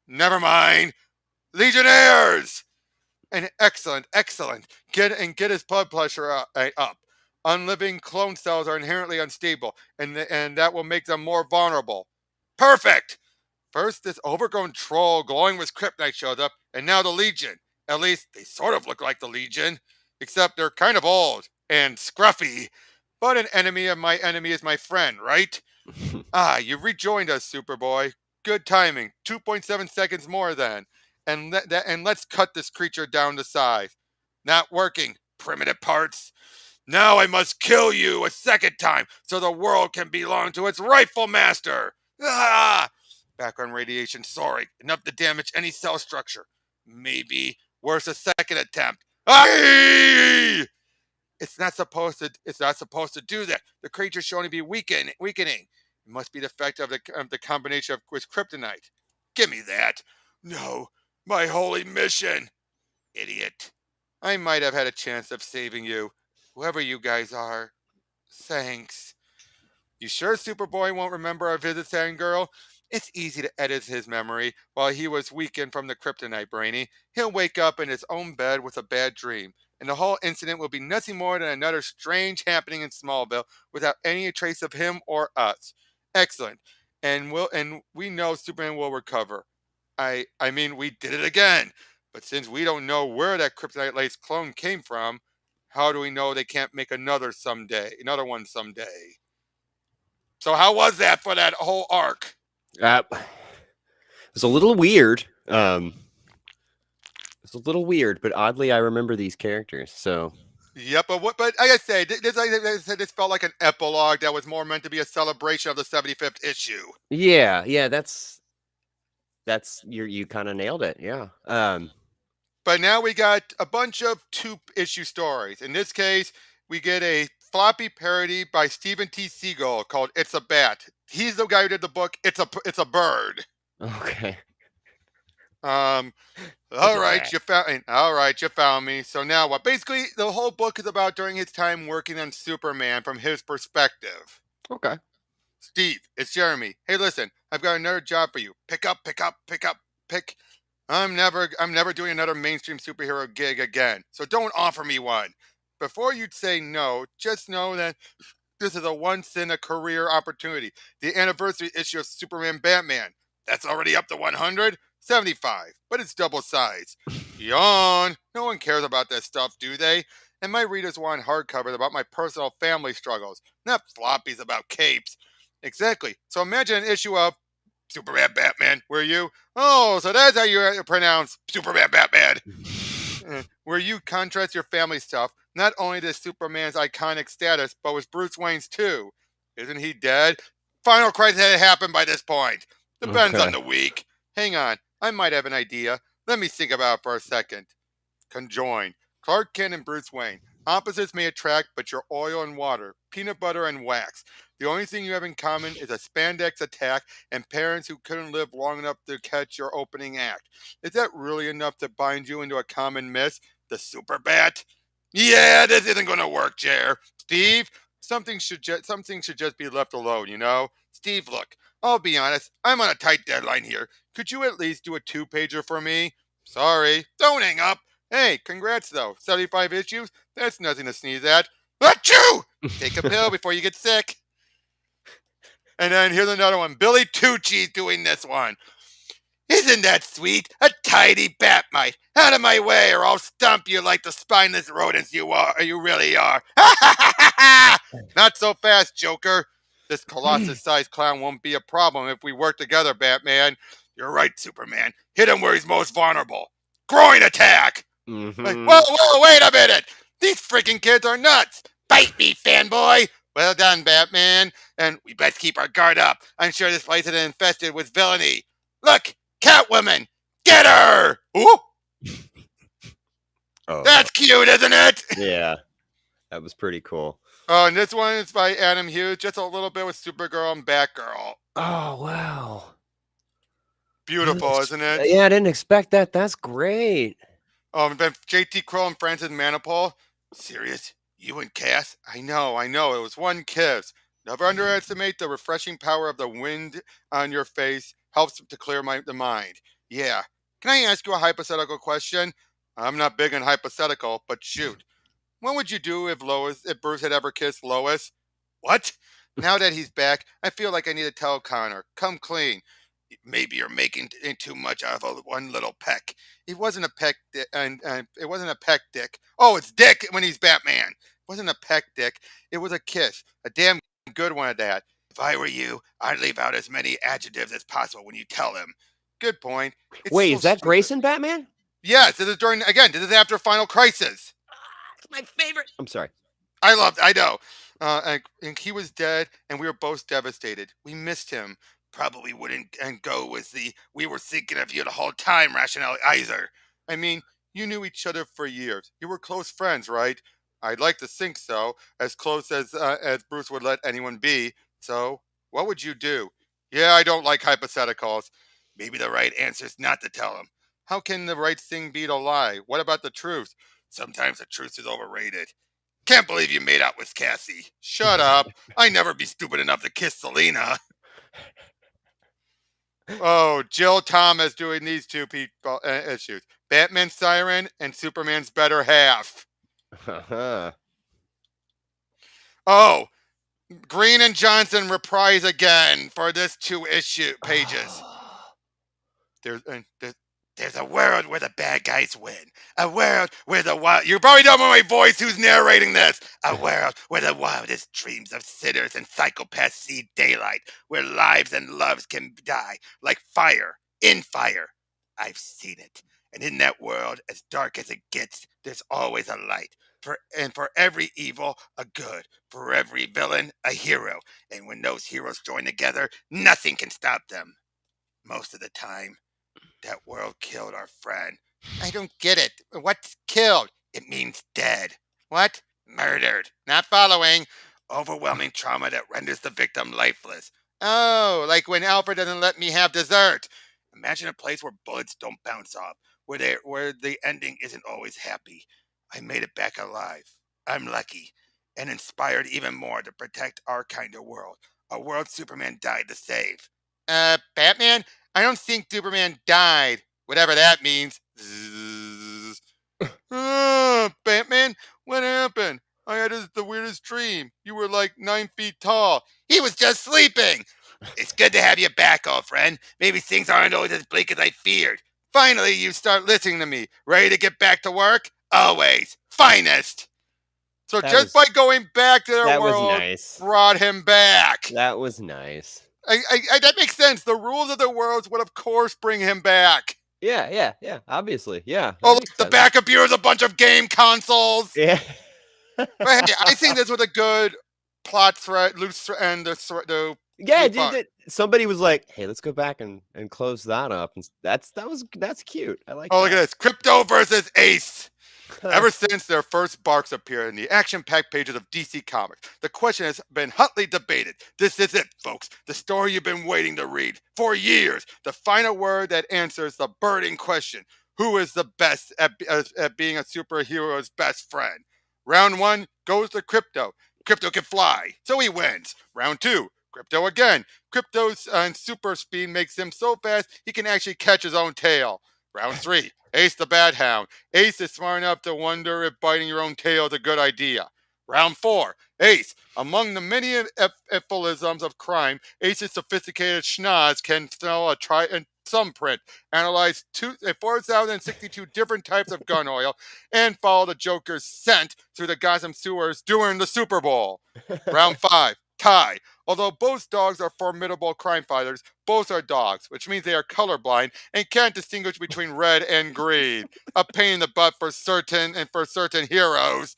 never mind, Legionnaires! And excellent. Get his blood pressure up. Unliving clone cells are inherently unstable, and that will make them more vulnerable. Perfect! First, this overgrown troll glowing with kryptonite showed up, and now the Legion. At least, they sort of look like the Legion, except they're kind of old and scruffy. But an enemy of my enemy is my friend, right? Ah, you rejoined us, Superboy. Good timing. 2.7 seconds more then. And let's cut this creature down to size. Not working, primitive parts. Now I must kill you a second time so the world can belong to its rightful master. Ah! Background radiation soaring, enough to damage any cell structure. Maybe worse a second attempt. Aye! It's not supposed to do that. The creature should only be weakening. It must be the effect of the combination with kryptonite. Give me that. No, my holy mission. Idiot. I might have had a chance of saving you. Whoever you guys are. Thanks. You sure Superboy won't remember our visit, Girl? It's easy to edit his memory while he was weakened from the kryptonite, Brainy. He'll wake up in his own bed with a bad dream, and the whole incident will be nothing more than another strange happening in Smallville without any trace of him or us. Excellent. And we know Superman will recover. I mean we did it again. But since we don't know where that kryptonite laced clone came from, how do we know they can't make another one someday? So how was that for that whole arc? It was a little weird. It's a little weird, but oddly, I remember these characters. So Yep, but like I say, this felt like an epilogue that was more meant to be a celebration of the 75th issue. yeah, that's you kind of nailed it. Yeah. But now we got a bunch of two-issue stories. In this case, we get a floppy parody by Stephen T. Siegel called "It's a Bat." He's the guy who did the book "It's a Bird." Okay. Um, It's all a right, bat. you found. All right, you found me. So now what? Basically, the whole book is about during his time working on Superman from his perspective. Okay. Steve, it's Jeremy. Hey, listen, I've got another job for you. Pick up, pick up, pick up, pick. I'm never doing another mainstream superhero gig again. So don't offer me one. Before you'd say no, just know that this is a once in a career opportunity. The anniversary issue of Superman Batman. That's already up to 175, but it's double size. Yawn. No one cares about that stuff, do they? And my readers want hardcovers about my personal family struggles, not floppies about capes. Exactly. So imagine an issue of Superman Batman, were you? Oh, so that's how you pronounce Superman Batman. Where you contrast your family stuff, not only to Superman's iconic status, but with Bruce Wayne's too. Isn't he dead? Final crisis had happened by this point. Depends on Okay. the week. Hang on, I might have an idea. Let me think about it for a second. Conjoined. Clark Kent and Bruce Wayne. Opposites may attract, but you're oil and water, peanut butter and wax. The only thing you have in common is a spandex attack and parents who couldn't live long enough to catch your opening act. Is that really enough to bind you into a common myth? The super bat? Yeah, this isn't gonna work, Jer. Steve, something should just be left alone, you know? Steve, look, I'll be honest, I'm on a tight deadline here. Could you at least do a two-pager for me? Sorry. Don't hang up. Hey, congrats though. 75 issues? That's nothing to sneeze at. Achoo! Take a pill before you get sick. And then here's another one. Billy Tucci's doing this one. Isn't that sweet? A tidy bat mite. Out of my way or I'll stump you like the spineless rodents you really are. Not so fast, Joker. This colossus-sized clown won't be a problem if we work together, Batman. You're right, Superman. Hit him where he's most vulnerable. Groin attack! Whoa, Mm-hmm. whoa, wait a minute! These freaking kids are nuts! Bite me, fanboy! Well done, Batman. And we best keep our guard up. I'm sure this place is infested with villainy. Look, Catwoman! Get her! Ooh! Oh, That's cute, isn't it? yeah. That was pretty cool. Oh, and this one is by Adam Hughes, just a little bit with Supergirl and Batgirl. Oh, wow. Beautiful, isn't it? Yeah, I didn't expect that. That's great. Then JT Kroll and Francis Manipul. Serious? You and Cass? I know. It was one kiss. Never underestimate the refreshing power of the wind on your face. Helps to clear the mind. Yeah. Can I ask you a hypothetical question? I'm not big on hypothetical, but shoot. What would you do if Bruce had ever kissed Lois? What? Now that he's back, I feel like I need to tell Connor, come clean. Maybe you're making too much out of one little peck. It wasn't a peck, and it wasn't a peck, Dick. Oh, it's Dick when he's Batman. It wasn't a peck, Dick. It was a kiss, a damn good one at that. If I were you, I'd leave out as many adjectives as possible when you tell him. Good point. It's Wait, so is that stupid. Grayson Batman? Yes, this is during again. This is after Final Crisis. It's my favorite. I'm sorry. I know. And he was dead, and we were both devastated. We missed him. Probably wouldn't and go with the we were thinking of you the whole time rationale either. I mean, you knew each other for years. You were close friends, right? I'd like to think so, as close as Bruce would let anyone be. So, what would you do? Yeah, I don't like hypotheticals. Maybe the right answer is not to tell him. How can the right thing be to lie? What about the truth? Sometimes the truth is overrated. Can't believe you made out with Cassie. Shut up. I never be stupid enough to kiss Selena. Oh, Jill Thomas doing these two people issues. Batman's Siren and Superman's better half. Oh, Green and Johnson reprise again for this two issue pages. There's a world where the bad guys win. A world where the wild. You probably don't know my voice who's narrating this. A world where the wildest dreams of sinners and psychopaths see daylight. Where lives and loves can die like fire in fire. I've seen it. And in that world, as dark as it gets, there's always a light. For every evil, a good. For every villain, a hero. And when those heroes join together, nothing can stop them. Most of the time, that world killed our friend. I don't get it. What's killed? It means dead. What? Murdered. Not following. Overwhelming trauma that renders the victim lifeless. Oh, like when Alfred doesn't let me have dessert. Imagine a place where bullets don't bounce off, where the ending isn't always happy. I made it back alive. I'm lucky, and inspired even more to protect our kind of world. A world Superman died to save. Batman? I don't think Superman died. Whatever that means. Batman, what happened? I had the weirdest dream. You were like 9 feet tall. He was just sleeping. It's good to have you back, old friend. Maybe things aren't always as bleak as I feared. Finally, you start listening to me. Ready to get back to work? Always. Finest. So that just was by going back to their that was world nice. brought him back. That was nice. That makes sense. The rules of the worlds would, of course, bring him back. Yeah. Obviously, yeah, Oh, that look, makes the sense. back of here is a bunch of game consoles. Yeah. But hey, I think this was a good plot thread, loose and the Yeah, loop dude, on. somebody was like, "Hey, let's go back and close that up." And that's cute. I like Oh, look at that. this. Crypto versus Ace. Ever since their first barks appeared in the action-packed pages of DC Comics, the question has been hotly debated. This is it, folks. The story you've been waiting to read for years. The final word that answers the burning question. Who is the best at being a superhero's best friend? Round one goes to Crypto. Crypto can fly, so he wins. Round two, Crypto again. Crypto's super speed makes him so fast he can actually catch his own tail. Round three, Ace the Bad Hound. Ace is smart enough to wonder if biting your own tail is a good idea. Round four, Ace. Among the many ephelisms of crime, Ace's sophisticated schnoz can smell a thumbprint, analyze 4,062 different types of gun oil, and follow the Joker's scent through the Gotham sewers during the Super Bowl. Round five, tie. Although both dogs are formidable crime fighters, both are dogs, which means they are colorblind and can't distinguish between red and green. A pain in the butt for certain heroes.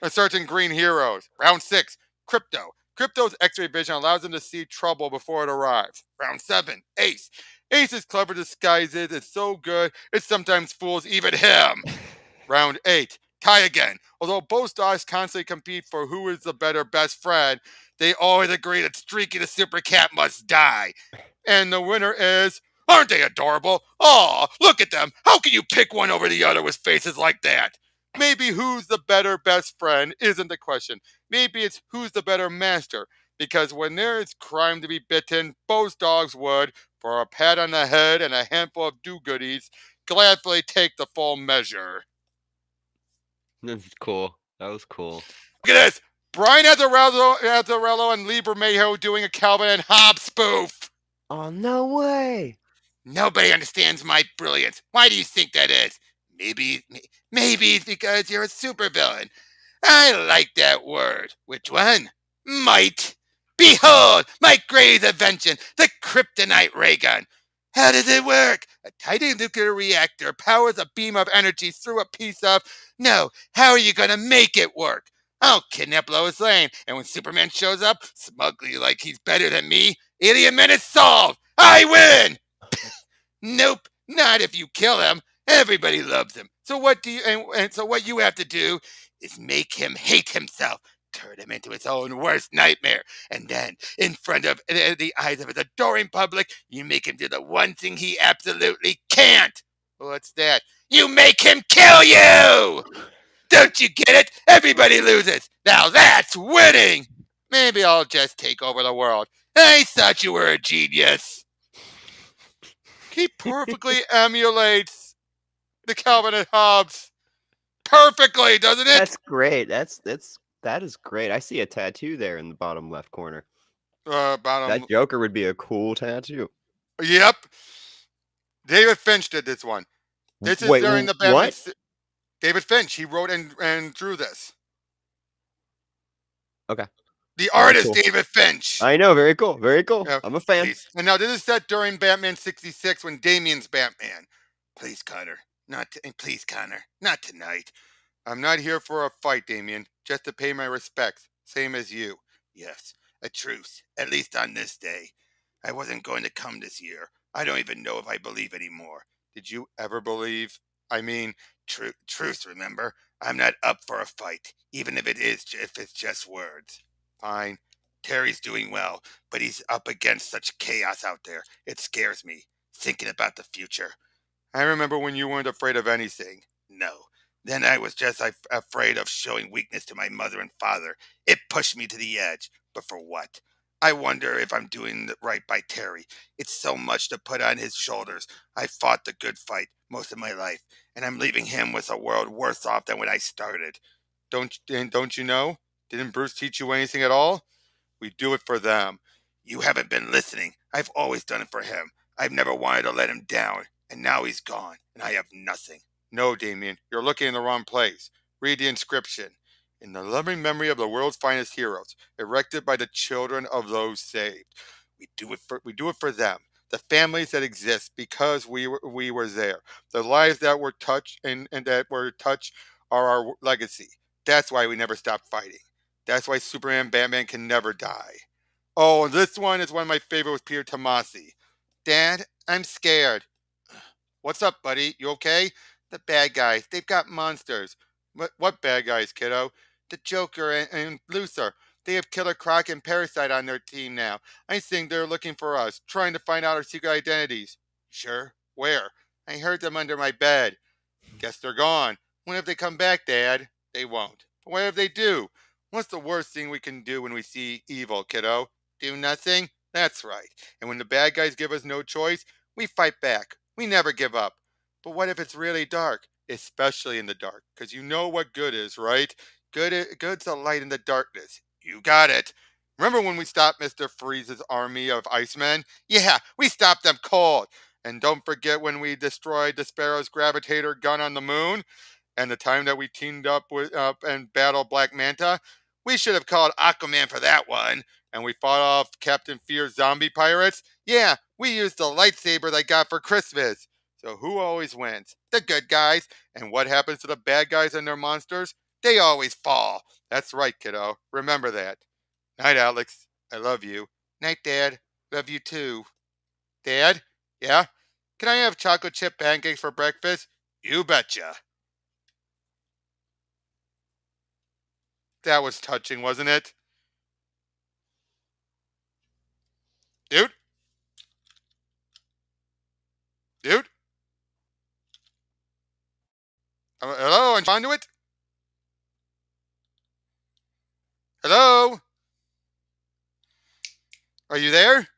Certain green heroes. Round six, Crypto. Crypto's X-ray vision allows him to see trouble before it arrives. Round seven, Ace. Ace's clever disguises is so good it sometimes fools even him. Round eight, tie again. Although both dogs constantly compete for who is the better best friend, they always agree that Streaky the Super Cat must die. And the winner is. Aren't they adorable? Aw, look at them. How can you pick one over the other with faces like that? Maybe who's the better best friend isn't the question. Maybe it's who's the better master. Because when there is crime to be bitten, both dogs would, for a pat on the head and a handful of do goodies, gladly take the full measure. That's cool. That was cool. Look at this. Brian Azzarello and Lee Bermejo doing a Calvin and Hobbes spoof. Oh, no way. Nobody understands my brilliance. Why do you think that is? Maybe, maybe it's because you're a supervillain. I like that word. Which one? Might. Behold, my great invention, the kryptonite ray gun. How does it work? A tiny nuclear reactor powers a beam of energy through a piece of. No, how are you going to make it work? I'll kidnap Lois Lane, and when Superman shows up, smugly like he's better than me, Alien Man is solved! I win! Nope, not if you kill him. Everybody loves him. So what you have to do is make him hate himself, turn him into his own worst nightmare, and then, in front of the eyes of his adoring public, you make him do the one thing he absolutely can't. What's that? You make him kill you! Don't you get it? Everybody loses. Now that's winning. Maybe I'll just take over the world. I thought you were a genius. He perfectly emulates the Calvin and Hobbes. Perfectly, doesn't it? That's great. That is great. I see a tattoo there in the bottom left corner. Bottom. That Joker would be a cool tattoo. Yep. David Finch did this one. This is Wait, during the Batman. what? David Finch. He wrote and drew this. Okay. The Very artist, cool. David Finch. I know. Very cool. Very cool. I'm a fan. Please. And now this is set during Batman 66 when Damian's Batman. Please, Connor. Please, Connor. Not tonight. I'm not here for a fight, Damien. Just to pay my respects. Same as you. Yes, a truce. At least on this day. I wasn't going to come this year. I don't even know if I believe anymore. Did you ever believe? I mean, truce, remember? I'm not up for a fight, even if it's just words. Fine. Terry's doing well, but he's up against such chaos out there. It scares me, thinking about the future. I remember when you weren't afraid of anything. No. Then I was just afraid of showing weakness to my mother and father. It pushed me to the edge. But for what? I wonder if I'm doing right by Terry. It's so much to put on his shoulders. I fought the good fight most of my life, and I'm leaving him with a world worse off than when I started. Don't you know? Didn't Bruce teach you anything at all? We do it for them. You haven't been listening. I've always done it for him. I've never wanted to let him down, and now he's gone, and I have nothing. No, Damien, you're looking in the wrong place. Read the inscription. In the loving memory of the world's finest heroes, erected by the children of those saved. We do it for them. The families that exist because we were there. The lives that were touched and that were touched are our legacy. That's why we never stop fighting. That's why Superman and Batman can never die. Oh, and this one is one of my favorites with Peter Tomasi. Dad, I'm scared. What's up, buddy? You okay? The bad guys. They've got monsters. What bad guys, kiddo? The Joker and Luthor. They have Killer Croc and Parasite on their team now. I think they're looking for us, trying to find out our secret identities. Sure? Where? I heard them under my bed. Guess they're gone. When if they come back, Dad? They won't. But what if they do? What's the worst thing we can do when we see evil, kiddo? Do nothing? That's right. And when the bad guys give us no choice, we fight back. We never give up. But what if it's really dark? Especially in the dark. Because you know what good is, right? Good's a light in the darkness. You got it. Remember when we stopped Mr. Freeze's army of Icemen? Yeah, we stopped them cold. And don't forget when we destroyed the Sparrow's gravitator gun on the moon? And the time that we teamed up and battled Black Manta? We should have called Aquaman for that one. And we fought off Captain Fear's zombie pirates? Yeah, we used the lightsaber I got for Christmas. So who always wins? The good guys. And what happens to the bad guys and their monsters? They always fall. That's right, kiddo. Remember that. Night, Alex. I love you. Night, Dad. Love you too. Dad? Yeah? Can I have chocolate chip pancakes for breakfast? You betcha. That was touching, wasn't it? Dude? Dude? Hello? And conduit? Hello? Are you there?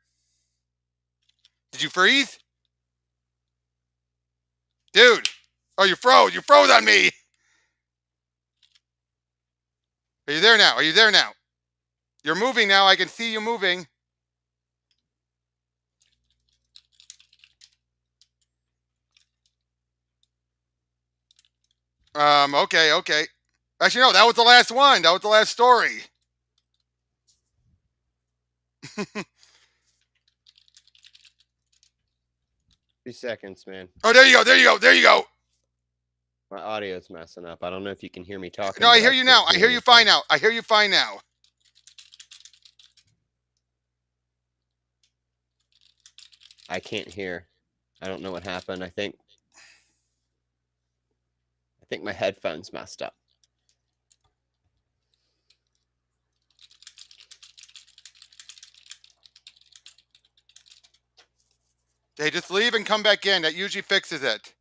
Did you freeze? Dude! Oh, you froze! You froze on me! Are you there now? Are you there now? You're moving now. I can see you moving. Okay, okay. Actually, no, that was the last one. That was the last story. 2 seconds, man. Oh, there you go. There you go. There you go. My audio's messing up. I don't know if you can hear me talking, No, I but hear I you can't now. I hear hear you anything. fine now. I hear you fine now. I can't hear. I don't know what happened. I think my headphones messed up. Hey, just leave and come back in. That usually fixes it.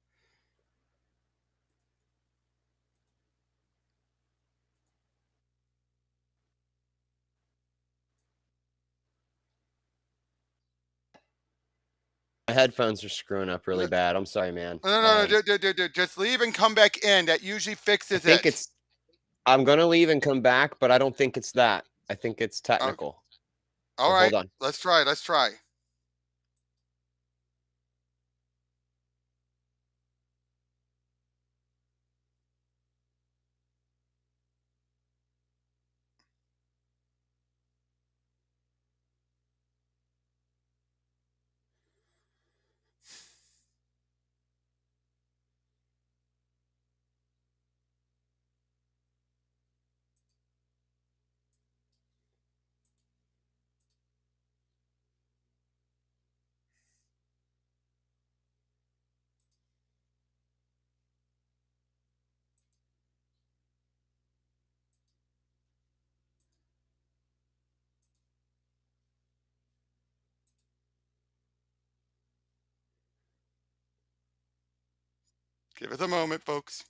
My headphones are screwing up really No, bad. I'm sorry, man. no. Just leave and come back in. That usually I fixes think it. it's. I'm gonna leave and come back, but I don't think it's that. I think it's Oh, technical. all So right. hold on. Let's try. Let's try. Give us a moment, folks.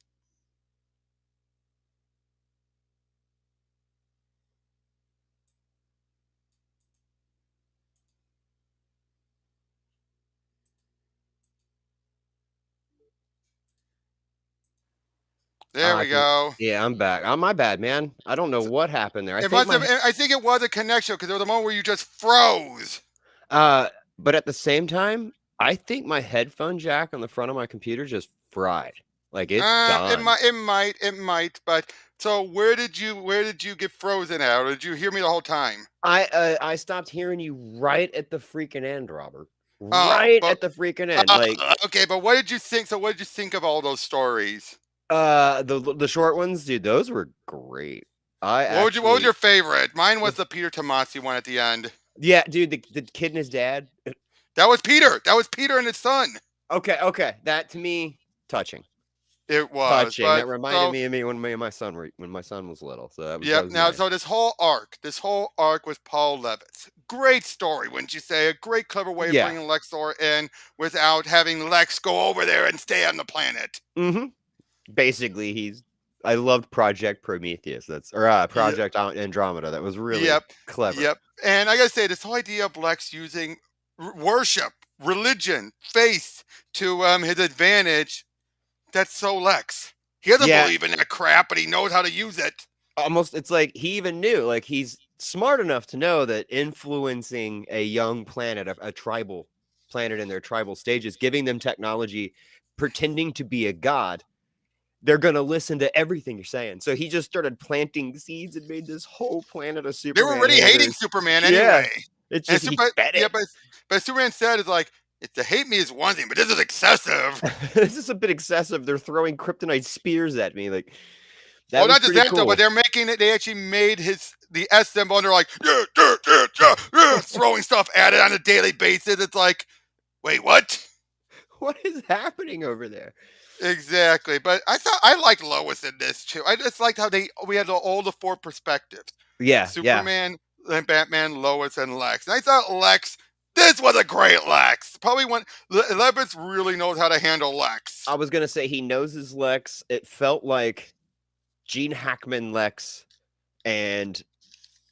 There I we can. go. Yeah, I'm back. Oh, my bad, man. I don't know So what happened there. I it think must have. my. I think it was a connection because there was a moment where you just froze. Uh, but at the same time, I think my headphone jack on the front of my computer just fried. Like it's It done. might. It might. But so where did you get frozen at? Or did you hear me the whole time? I stopped hearing you right at the freaking end, Robert. Oh, Right but at the freaking end. Like okay. But what did you think? So what did you think of all those stories? the short ones, dude, those were great. I What was your actually favorite? Mine was the the Peter Tomasi one at the end. yeah, dude, the kid and his dad. That was Peter. That was Peter and his son. Okay. That to me, touching. It was. Touching. But That reminded so me of me when me and my son were when my son was little. So that yep. was Now nice. so this whole arc was Paul Levitz. Great story, wouldn't you say? A great clever way of Yeah. bringing Lex Luthor in without having Lex go over there and stay on the planet. Mm-hmm. Basically, I loved Project Prometheus. That's or Yep. Project Andromeda. That was really Yep. clever. Yep. And I gotta say, this whole idea of Lex using worship, religion, faith to his advantage, that's so Lex. He doesn't Yeah, believe in that crap, but he knows how to use it. almost it's like he even knew like he's smart enough to know that influencing a young planet, a tribal planet in their tribal stages, giving them technology, pretending to be a god, they're going to listen to everything you're saying. So he just started planting seeds and made this whole planet of They were Superman already hating haters. Superman Yeah, anyway. it's And just he super, fed yeah, it. but Superman said is like, to hate me is one thing, but this is excessive. This is a bit excessive. They're throwing kryptonite spears at me. Like that Well, was not just pretty that though, but cool. they're making it. They actually made the S symbol, and they're like, throwing stuff at it on a daily basis. It's like, wait, what? What is happening over there? Exactly. But I thought I liked Lois in this too. I just liked how we had all the four perspectives: Yeah. Superman, and Batman, Lois, and Lex. And I thought Lex, this was a great Lex. Probably one. Levitz really knows how to handle Lex. I was gonna say he knows his Lex. It felt like Gene Hackman Lex and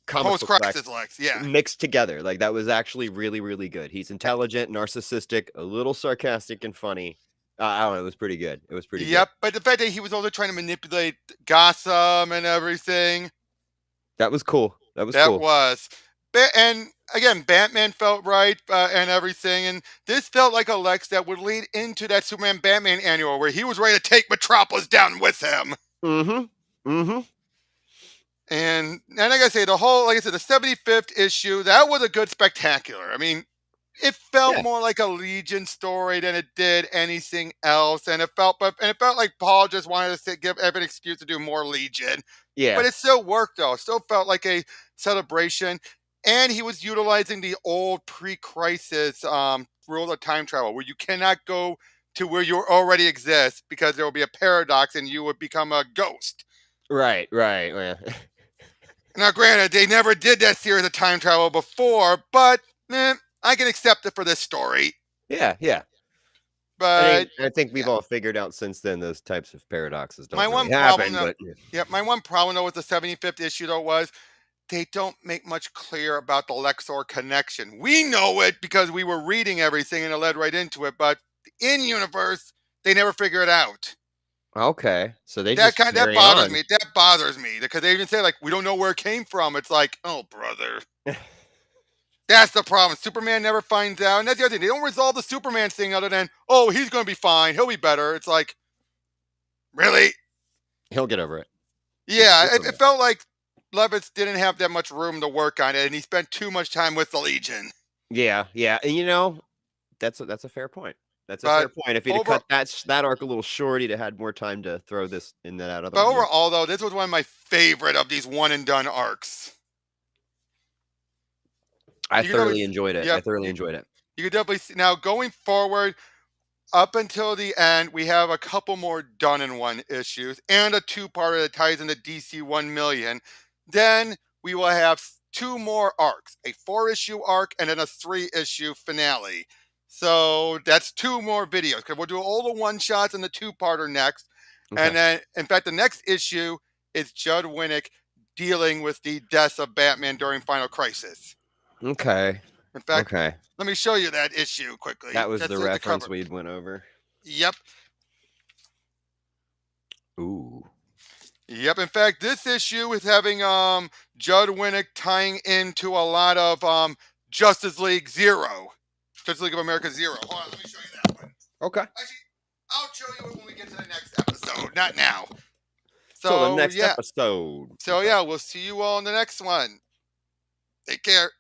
comic Post book crisis Lex Lex, yeah. mixed together. Like that was actually really, really good. He's intelligent, narcissistic, a little sarcastic and funny. I don't know. It was pretty good. It was pretty good. Yep. But the fact that he was also trying to manipulate Gotham and everything. That was cool. That was That cool. was. And again, Batman felt right and everything. And this felt like a Lex that would lead into that Superman Batman annual where he was ready to take Metropolis down with him. Mm-hmm. Mm-hmm. And I gotta say, the whole, like I said, the 75th issue, that was a good spectacular. I mean, it felt Yeah. more like a Legion story than it did anything else. And it felt like Paul just wanted to give every excuse to do more Legion. Yeah. But it still worked though. It still felt like a celebration. And he was utilizing the old pre-crisis rule of time travel, where you cannot go to where you already exist because there will be a paradox and you would become a ghost. Right. Right. Yeah. Now, granted, they never did that series of time travel before, but I can accept it for this story. Yeah. Yeah. But I think we've yeah, all figured out since then those types of paradoxes don't my really one problem happen. though, But yeah, my one problem though with the 75th issue though was they don't make much clear about the Lexor connection. We know it because we were reading everything and it led right into it, but in universe, they never figure it out. okay, so they just That carry bothers on. me. That bothers me because they even say like we don't know where it came from. It's like, oh brother. That's the problem. Superman never finds out. And that's the other thing. They don't resolve the Superman thing other than, oh, he's going to be fine. He'll be better. It's like, really? He'll get over it. It's Yeah, it Superman. felt like Levitz didn't have that much room to work on it, and he spent too much time with the Legion. Yeah, yeah, and that's a fair point. That's a But fair point. If he'd have over, cut that arc a little short, he'd have had more time to throw this in that other but one. Yeah. overall, though, this was one of my favorite of these one and done arcs. I You can definitely, thoroughly enjoyed it. I yep, thoroughly enjoyed it. you can definitely see. Now, going forward, up until the end, we have a couple more done in one issues and a two-parter that ties into DC 1 million. Then we will have two more arcs, a 4-issue arc and then a 3-issue finale. So that's two more videos because we'll do all the one-shots and the two-parter next. Okay. And then, in fact, the next issue is Judd Winnick dealing with the deaths of Batman during Final Crisis. Okay. In fact, Okay. let me show you that issue quickly. That was That's the the reference cover. we'd went over. Yep. Ooh. Yep. In fact, this issue is having Judd Winnick tying into a lot of Justice League Zero. Justice League of America Zero. Hold on, let me show you that one. Okay. Actually, I'll show you it when we get to the next episode, not now. Till the So next yeah. episode. So yeah, we'll see you all in the next one. Take care.